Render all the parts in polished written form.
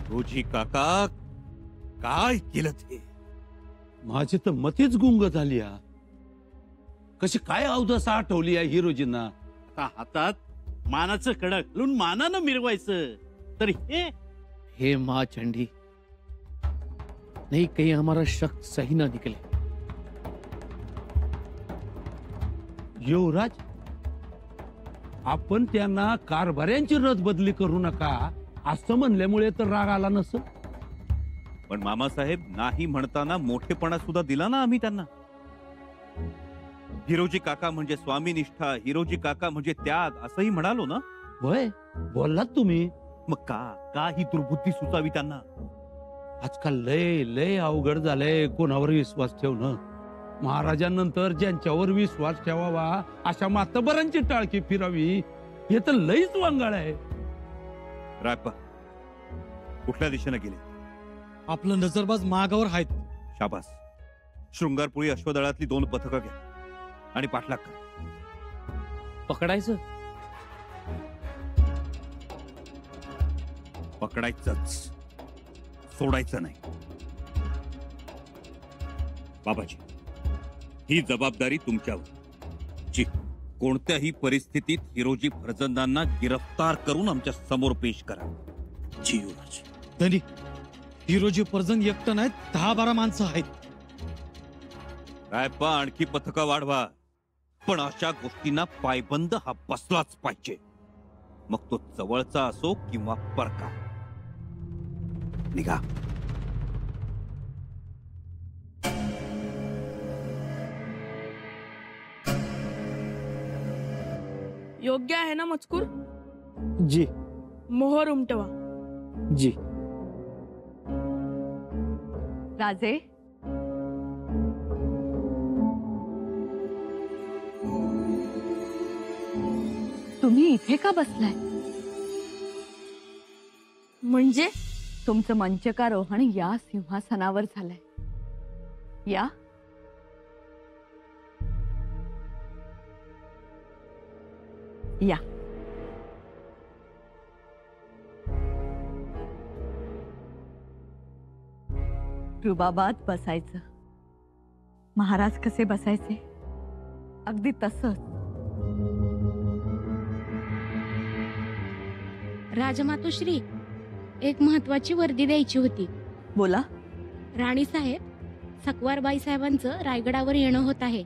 रोजी काका काय केलं ते? माझी तर मतीच गुंग झाली. कशी काय अवदस आठवली या हिरोजींना. आता हातात मानाचं कडक घालून मानानं मिरवायचं. तर हे माँ चंडी, नहीं कहीं हमारा शक सही ना निकले. युवराज, आपण त्यांना कारभाऱ्यांची रथ बदली करू नका असं म्हणल्यामुळे तर राग आला नसेल. पण मामासाहेब नाही म्हणताना मोठेपणा सुद्धा दिला ना आम्ही त्यांना. हिरोजी काका म्हणजे स्वामीनिष्ठा, हिरोजी काका म्हणजे त्याग असंही म्हणालो ना. होय, बोललात तुम्ही. मग का ही दुर्बुद्धी सुचावी त्यांना? आजकाल लय लय अवघड झालंय कोणावर विश्वास ठेवणं. महाराजांनंतर ज्यांच्यावर विश्वास ठेवावा अशा मातबरांची टाळकी फिरावी हे तर लईच वांगाळ आहे. रागपा कुठल्या दिशेने गेले? आपलं नजरबाज मागावर आहेत. शाबास. शृंगारपुरी अश्वदळातली 2 पथकं घ्या आणि पाठलाग करा. पकडायचं? पकडायचंच, सोडायचं नाही. बाबाजी, ही जबाबदारी तुमच्यावर. जी कोणत्याही परिस्थितीत हिरोजी फर्जंदांना गिरफ्तार करून आमच्या समोर पेश करा. जी युवराज. धनी, हिरोजी फर्जंद एकटं नाहीत, 10-12 माणसं आहेत. रायप्पा, आणखी पथकं वाढवा. पण अशा गोष्टींना पायबंद हा बसलाच पाहिजे. मग तो जवळचा असो किंवा परका. निघा. योग्य आहे ना मजकूर? जी. मोहर उमटवा. जी. राजे, तुम्ही इथे का बसलाय? म्हणजे तुमचं मंचकारोहण या सिंहासनावर झालंय. या. या. रुबाबात बसायचं. महाराज कसे बसायचे अगदी तसंच. राजमातोश्री, एक महत्वाची वर्दी द्यायची होती. बोला. राणी साहेब, सकवारबाई साहेबांचं रायगडावर येणं होत आहे.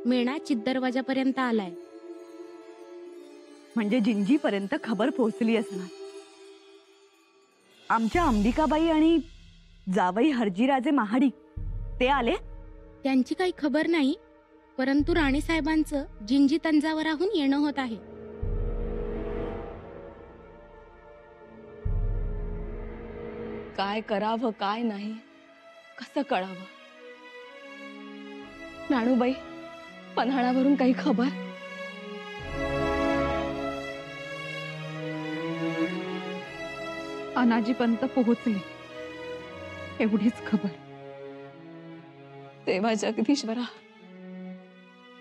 मेणा चिद्दरवाजापर्यंत आलाय. म्हणजे जिंजीपर्यंत खबर पोहोचली असणार. आमच्या अंबिकाबाई आणि जावई हरजीराजे महाडिक ते आले? त्यांची काही खबर नाही, परंतु राणी साहेबांचं जिंजी तंजावराहून येणं होत आहे. काय करावं काय नाही कसं कळावं. नाणूबाई, पन्हाळावरून काही खबर? अनाजीपर्यंत पोहोचले एवढीच खबर. तेव्हा जगदीश्वरा,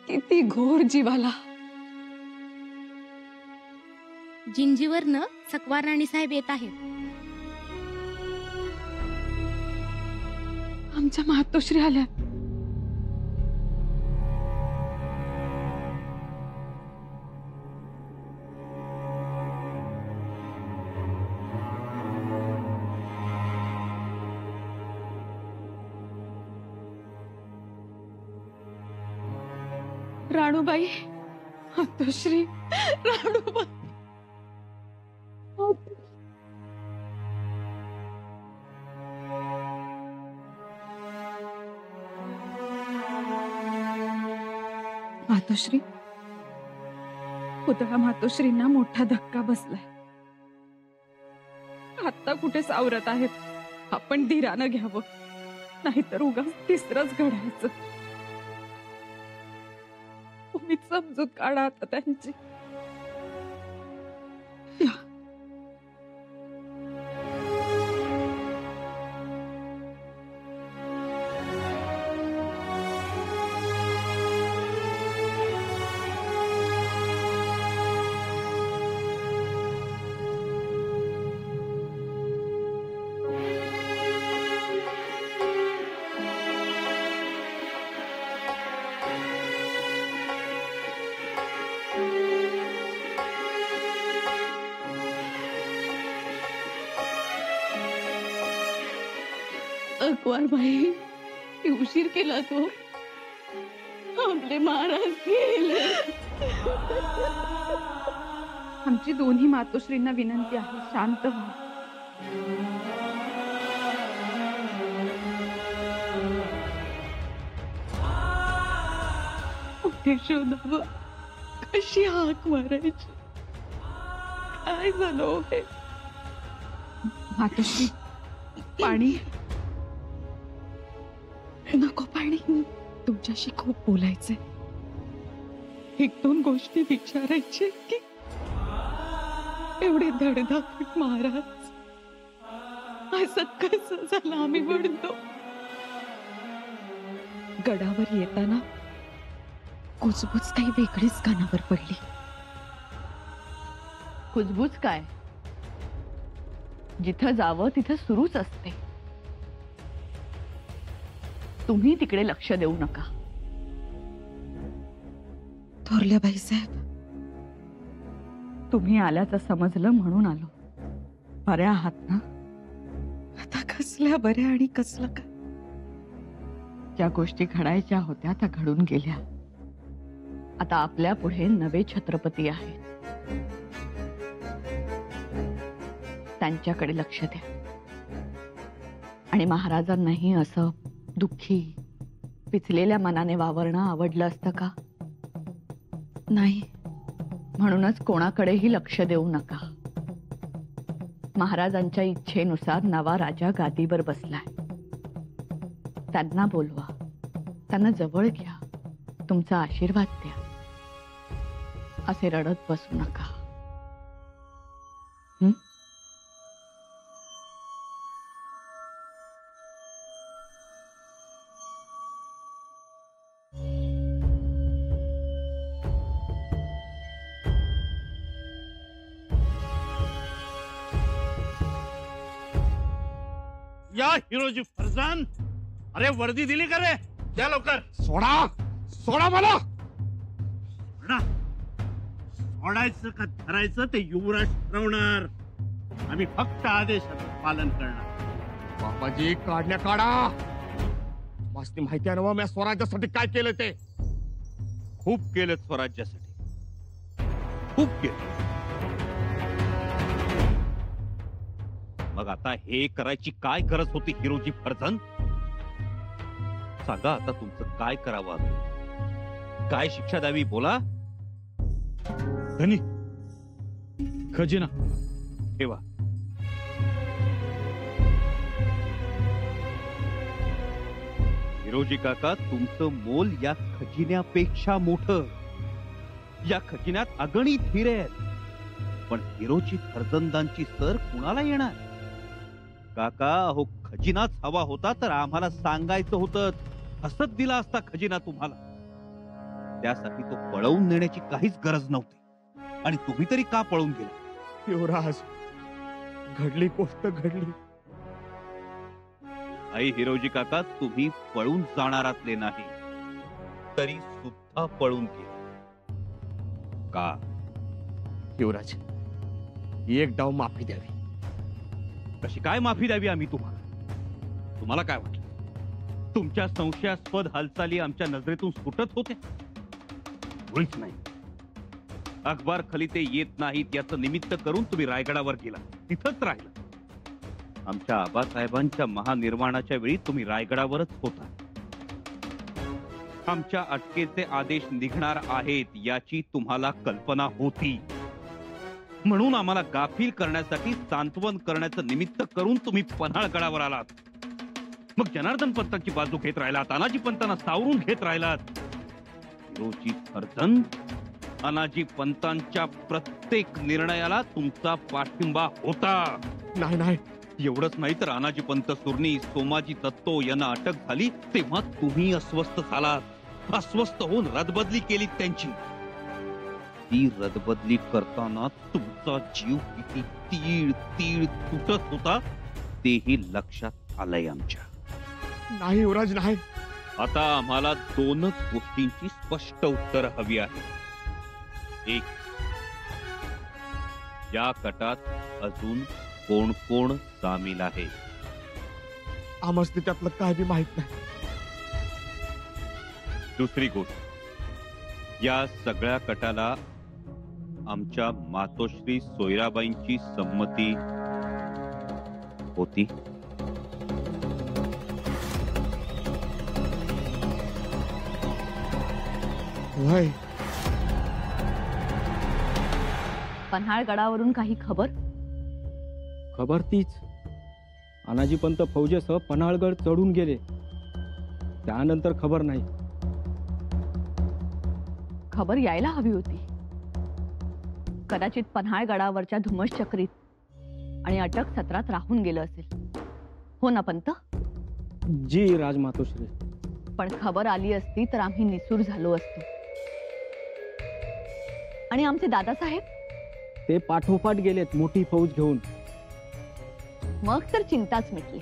किती घोर जीवाला. जिंजीवरनं सकवार राणी साहेब येत आहेत. आमच्या मातोश्री आल्या. राणूबाई, मातोश्री, राणूबाई. मातोश्री, पुतळा मातोश्रींना मोठा धक्का बसलाय. आता कुठे सावरत आहेत. आपण धीरानं घ्यावं, नाहीतर उगाच तिसरंच घडायचं. तुम्ही समजूत काढा आता त्यांची. अकवार बाई उशीर केला तो आपले महाराज गेले. आमची दोन्ही मातोश्रींना विनंती आहे, शांत व्हा. कुठे शोधावं, कशी हाक मारायची, काय झालं हे? मातोश्री पाणी नको. पाणी तुमच्याशी खूप बोलायचंय. 1-2 गोष्टी विचारायचे की एवढे धडधाकट महाराज असं कसं झालं आम्ही म्हणतो. गडावर येताना कुजबुज काही वेगळीच कानावर पडली. कुजबुज काय, जिथं जावं तिथं सुरूच असते. तुम्ही तिकडे लक्ष देऊ नका. थोरल्या बाईसाहेब, तुम्ही आल्याचं समजलं म्हणून आलो. बऱ्या आहात ना? आता कसल्या बऱ्या आणि कसलं काय? ज्या गोष्टी घडायच्या होत्या त्या घडून गेल्या. आता आपल्या पुढे नवे छत्रपती आहेत. त्यांच्याकडे लक्ष द्या. आणि महाराजांनाही असं दुःखी पिचलेल्या मनाने वावरणं आवडलं असतं का? नाही. म्हणूनच कोणाकडेही लक्ष देऊ नका. महाराजांच्या इच्छेनुसार नवा राजा गादीवर बसलाय. त्यांना बोलवा, त्यांना जवळ घ्या, तुमचा आशीर्वाद द्या. असे रडत बसू नका. या हिरोजी फरजान, अरे वर्दी दिली का रे? द्या लवकर. सोडा मला. सोडायचं का धरायचं ते युवराज ठरवणार. आम्ही फक्त आदेशाचं पालन करणार. बाबाजी, काढण्या काढा. मस्ती माहिती आहे ना मी स्वराज्यासाठी काय केलं ते. खूप केलं स्वराज्यासाठी, खूप केलं. मग आता हे करायची काय गरज होती हिरोजी फर्जन? सांगा आता तुमचं काय करावं, काय शिक्षा द्यावी? बोला. धनी खजिना ठेवा. हिरोजी काका, तुमचं मोल या खजिन्यापेक्षा मोठं. या खजिन्यात अगणित हिरे आहेत, पण हिरोजी फर्जंदांची सर कुणाला येणार? काका, अहो खजिनाच हवा होता तर आम्हाला सांगायचं होतं, हसत दिला असता खजिना तुम्हाला. त्यासाठी तो पळवून नेण्याची काहीच गरज नव्हती. आणि तुम्ही तरी का पळून गेला? युवराज, घडली गोष्ट घडली. आई हिरोजी काका, तुम्ही पळून जाणारातले नाही, तरी सुद्धा पळून गेले का? युवराज, एक डाव माफी द्यावी. कशी काय माफी द्यावी आम्ही तुम्हाला? तुम्हाला काय वाटलं तुमच्या संशयास्पद हालचाली आमच्या नजरेतून सुटत होत्या? मुळीच नाही. अखबार खलिते येत नाहीत याचं निमित्त करून तुम्ही रायगडावर गेला, तिथंच राहिला. आमच्या आबासाहेबांच्या महानिर्वाणाच्या वेळी तुम्ही रायगडावरच होता. आमच्या अटकेचे आदेश निघणार आहेत याची तुम्हाला कल्पना होती, म्हणून आम्हाला गाफील करण्यासाठी सांत्वन करण्याचं निमित्त करून तुम्ही पन्हाळगडावर आलात. मग जनार्दन पंतांची बाजू घेत राहिलात, तानाजी पंतांना सावरून घेत राहिलात. हिरोजी फर्जन, तानाजी पंतांच्या प्रत्येक निर्णयाला तुमचा पाठिंबा होता. नाही नाही, एवढंच नाही तर अनाजी पंत सुर्नी, सोमाजी दत्तो यांना अटक झाली तेव्हा तुम्ही अस्वस्थ झालात. अस्वस्थ होऊन रदबदली केली त्यांची. ती रदबदली करताना तुमचा जीव किती तीळ तीळ तुटत होता तेही लक्षात आलंय आमच्या. नाही युवराज, नाही. आता आम्हाला दोनच गोष्टींची स्पष्ट उत्तर हवी आहेत. एक, या कटात अजून कोण कोण सामील आहे? आम्हाला त्यातलं काय बी माहित नाही. दुसरी गोष्ट, या सगळ्या कटाला आमच्या मातोश्री सोयराबाईंची संमती होती. होय. पन्हाळगडावरून काही खबर? खबर तीच, अनाजी पंत फौजेसह पन्हाळगड चढून गेले. त्यानंतर खबर नाही. खबर यायला हवी होती. कदाचित पन्हाळगडावरच्या धुमश्चक्रीत आणि अटक सत्रात राहून गेलं असेल. हो ना पंत? जी राजमातोश्री. पण खबर आली असती तर आम्ही निसूर झालो असतो. आणि आमचे दादासाहेब? ते पाठोपाठ गेलेत मोठी फौज घेऊन. मग तर चिंताच मिटली.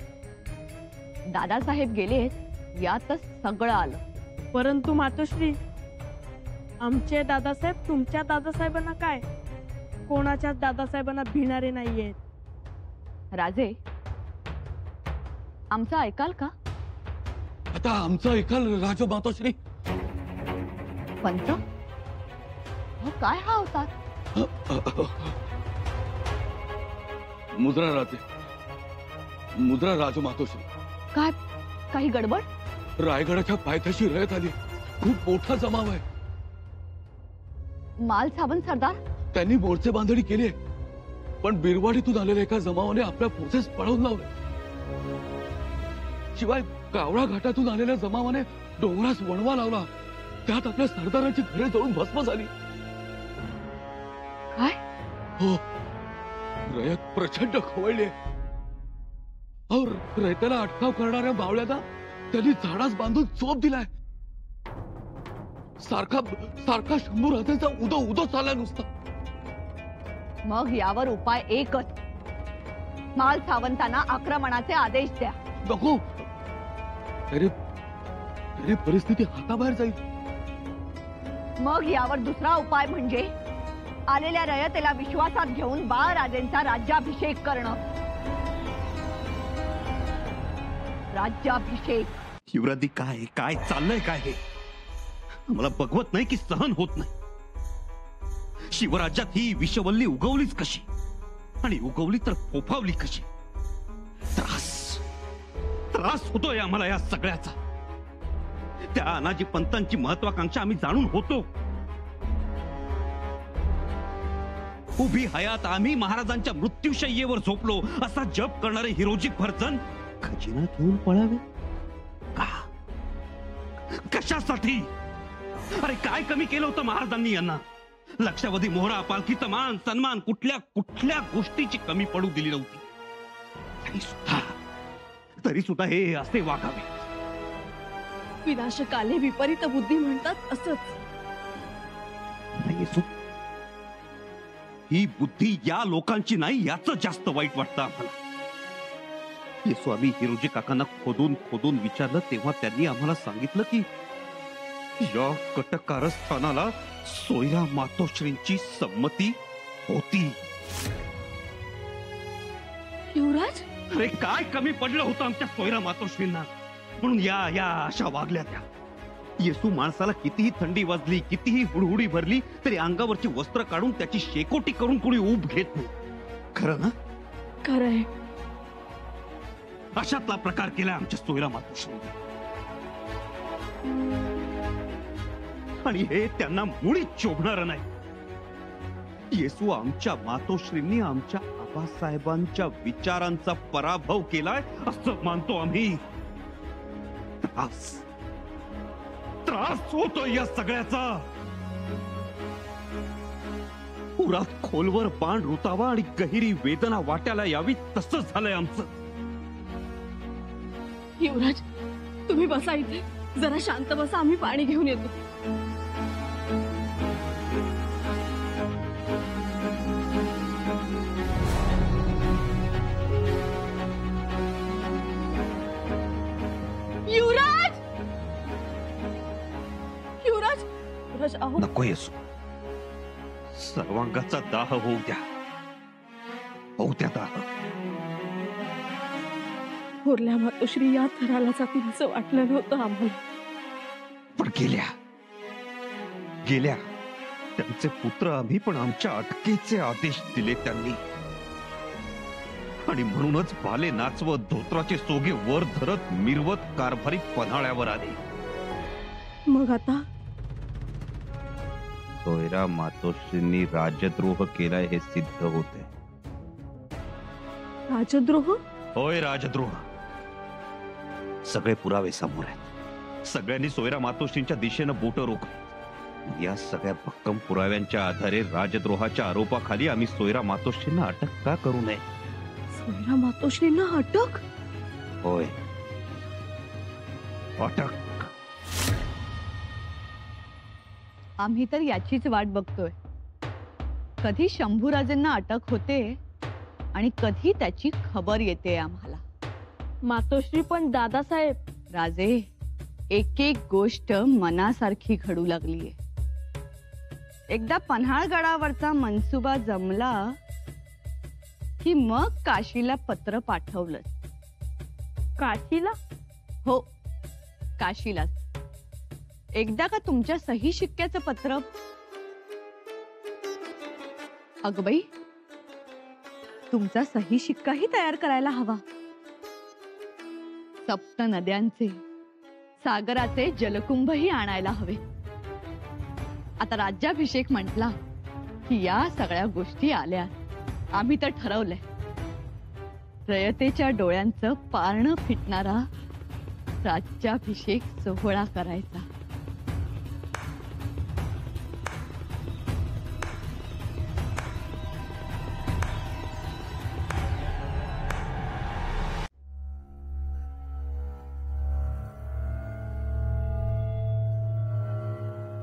दादासाहेब गेलेत यातच सगळं आलं. परंतु मातोश्री, आमचे दादासाहेब तुमच्या दादासाहेबांना काय, कोणाच्याच दादासाहेबांना भिणारे नाहीयेत. राजे, आमचं ऐकाल का? आता आमचं ऐकाल राजमातोश्री. पंत, काय हा होता? मुद्रा राजे, मुद्रा राजमातोश्री. काय, काही गडबड? रायगडाच्या पायथ्याशी रयत आली. खूप मोठा जमाव आहे. माल सावंत सरदार? त्यांनी मोर्चे बांधणी केली, पण बिरवाडीतून आलेल्या एका जमावाने आपल्या फोर्सेस पळवून लावले. शिवाय कावळा घाटातून आलेल्या जमावाने डोंगरास वणवा लावला. त्यात आपल्या सरदारांची घरे जळून भस्म झाली. काय? हो, रयत प्रचंड खवळली. रयताला अटकाव करणाऱ्या बावळ्यांना त्यांनी झाडास बांधून चोप दिलाय. सारखा सारखा शंभू राजांचा उदो उदो चालला नुसता. मग यावर उपाय एकच, माल सावंतांना आक्रमणाचे आदेश द्या. नको, तरी परिस्थिती हाताबाहेर जाईल. मग यावर दुसरा उपाय म्हणजे आलेल्या रयतेला विश्वासात घेऊन बाळराजेंचा राज्याभिषेक करणं. राज्याभिषेक. युवराजी, काय काय चाललंय काय हे? मला बघवत नाही की सहन होत नाही. शिवराज्यात ही विषवल्ली उगवलीच कशी, आणि उगवली तर फोफावली कशी? त्रास होतोय आम्हाला या सगळ्याचा. त्या अनाजी पंतांची महत्वाकांक्षा आम्ही जाणून होतो. उभी हयात आम्ही महाराजांच्या मृत्यूशय्येवर झोपलो असा जप करणारे हिरोजी फर्जन खजिना घेऊन पळावे का? कशासाठी? अरे काय कमी केलं होतं महाराजांनी यांना? लक्षावधी मोहरा, पालखीचा मान सन्मान, कुठल्या कुठल्या गोष्टीची कमी पडू दिली नव्हती. तरी सुद्धा हे असे वागावे. विनाशकाले विपरीत बुद्धी म्हणतात असंच. नाही, ही बुद्धी या लोकांची नाही याचं जास्त वाईट वाटतं आम्हाला. येसू, आम्ही हिरोजी काकांना खोदून खोदून विचारलं तेव्हा त्यांनी आम्हाला सांगितलं की या कटकारस्थानाला सोयरा मातोश्रींची संमती होती. युवराज, अरे काय कमी पडलं होतं आमच्या सोयरा मातोश्रींना म्हणून या अशा वागल्या त्या. येसू, माणसाला कितीही थंडी वाजली, कितीही हुडहुडी भरली तरी अंगावरची वस्त्र काढून त्याची शेकोटी करून कोणी ऊब घेत नाही. खरं ना? खरंय. अशातला प्रकार केला आमच्या सोयरा मातोश्रींनी. आणि हे त्यांना मुळीच शोभणार नाही. येसू, आमच्या मातोश्रींनी आमच्या आबासाहेबांच्या विचारांचा पराभव केलाय असं मानतो आम्ही. त्रास होतोय या सगळ्याचा. पुरात खोलवर बाण रुतावा आणि गहिरी वेदना वाट्याला यावी तसं झालंय आमचं. युवराज, तुम्ही बसा इथे, जरा शांत बसा, आम्ही पाणी घेऊन येतो. युवराज, युवराज, युवराज, अहो. नको येसू, सर्वांगाचा दाह होऊ द्या, होऊ द्या दाह. थोरल्या मातोश्री या थराला जातील असं वाटलं नव्हतं आम्हाला. पण गेल्या त्यांचे पुत्र आम्ही पण आमच्या अटकेचे आदेश दिले त्यांनी. आणि म्हणूनच बाले नाचवत धोत्राचे सोगे वर धरत मिरवत कारभारीत पन्हाळ्यावर आले. मग आता सोयरा मातोश्रींनी राजद्रोह केलाय हे सिद्ध होते. राजद्रोह? होय, राजद्रोह. सगळे पुरावे समोर आहेत. सगळ्यांनी सोयरा मातोश्रींच्या दिशेनं बोट रोखली. या सगळ्या भक्कम पुराव्यांच्या आधारे राजद्रोहाच्या आरोपाखाली आम्ही सोयरा मातोश्रींना अटक का करू नये? सोयरा मातोश्रींना अटक? होय, अटक. आम्ही तर याचीच वाट बघतोय. कधी शंभूराजेंना अटक होते आणि कधी त्याची खबर येते आम्हाला. मातोश्री पण दादासाहेब. राजे, एक एक गोष्ट मनासारखी घडू लागलीये. एकदा पन्हाळगडावरचा मनसुबा जमला की मग काशीला पत्र पाठवलं. काशीला? हो, काशीलाच. एकदा का तुमच्या सही शिक्क्याचं पत्र. अगबाई, तुमचा सही शिक्काही तयार करायला हवा. सप्त नद्यांचे, सागराचे जलकुंभही आणायला हवे. आता राज्याभिषेक म्हटला की या सगळ्या गोष्टी आल्या. आम्ही तर ठरवलंय, रयतेच्या डोळ्यांचं पारणं फिटणारा राज्याभिषेक सोहळा करायचा.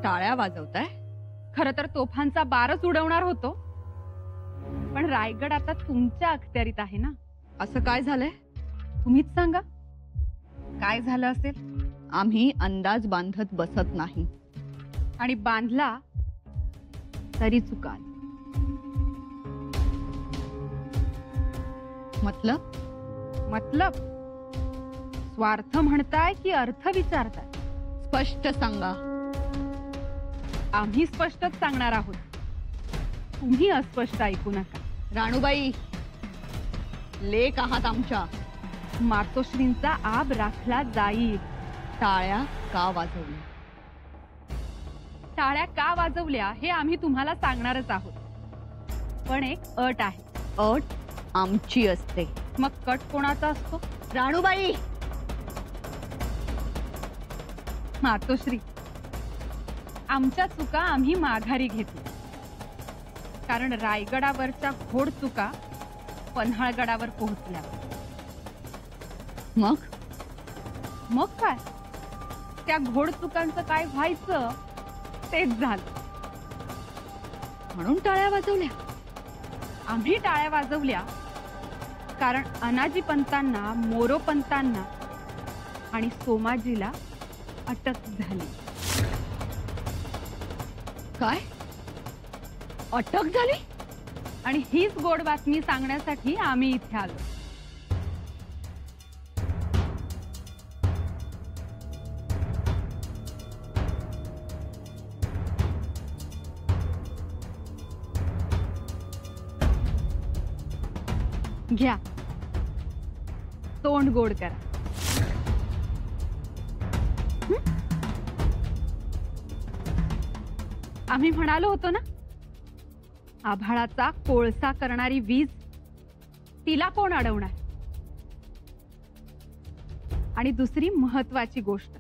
टाळ्या वाजवताय? खरं तर तोफांचा बारच उडवणार होतो, पण रायगड आता तुमच्या अखत्यारीत आहे ना. असं काय झालंय? तुम्हीच सांगा, काय झालं असेल? आम्ही अंदाज बांधत बसत नाही. आणि बांधला तरी चुकाल. मतलब स्वार्थ म्हणताय की अर्थ विचारताय? स्पष्ट सांगा. आम्ही स्पष्टच सांगणार आहोत, तुम्ही अस्पष्ट ऐकू नका. राणूबाई, लेक आहात आमच्या. मातोश्रींचा आब राखला जाईल. टाळ्या का वाजवल्या? टाळ्या का वाजवल्या हे आम्ही तुम्हाला सांगणारच आहोत, पण एक अट आहे. अट आमची असते. मग कट कोणाचा असतो? राणूबाई. मातोश्री, आमच्या चुका आम्ही माघारी घेतल्या, कारण रायगडावरच्या घोड चुका पन्हाळगडावर पोहोचल्या. मग काय, त्या घोड चुकांचं काय व्हायचं तेच झालं. म्हणून टाळ्या वाजवल्या? आम्ही टाळ्या वाजवल्या कारण अनाजी पंतांना, मोरो पंतांना आणि सोमाजीला अटक झाली. काय? अटक झाली? आणि हीच गोड बातमी सांगण्यासाठी आम्ही इथे आलो. घ्या, तोंड गोड करा. आम्ही म्हणालो होतो ना, आभाळाचा कोळसा करणारी वीज, तिला कोण अडवणार? आणि दुसरी महत्वाची गोष्ट,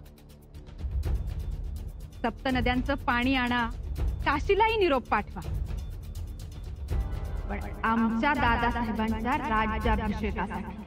सप्त नद्यांचं पाणी आणा, काशीलाही निरोप पाठवा, पण आमच्या दादासाहेबांच्या राज्याभिषेकासाठी.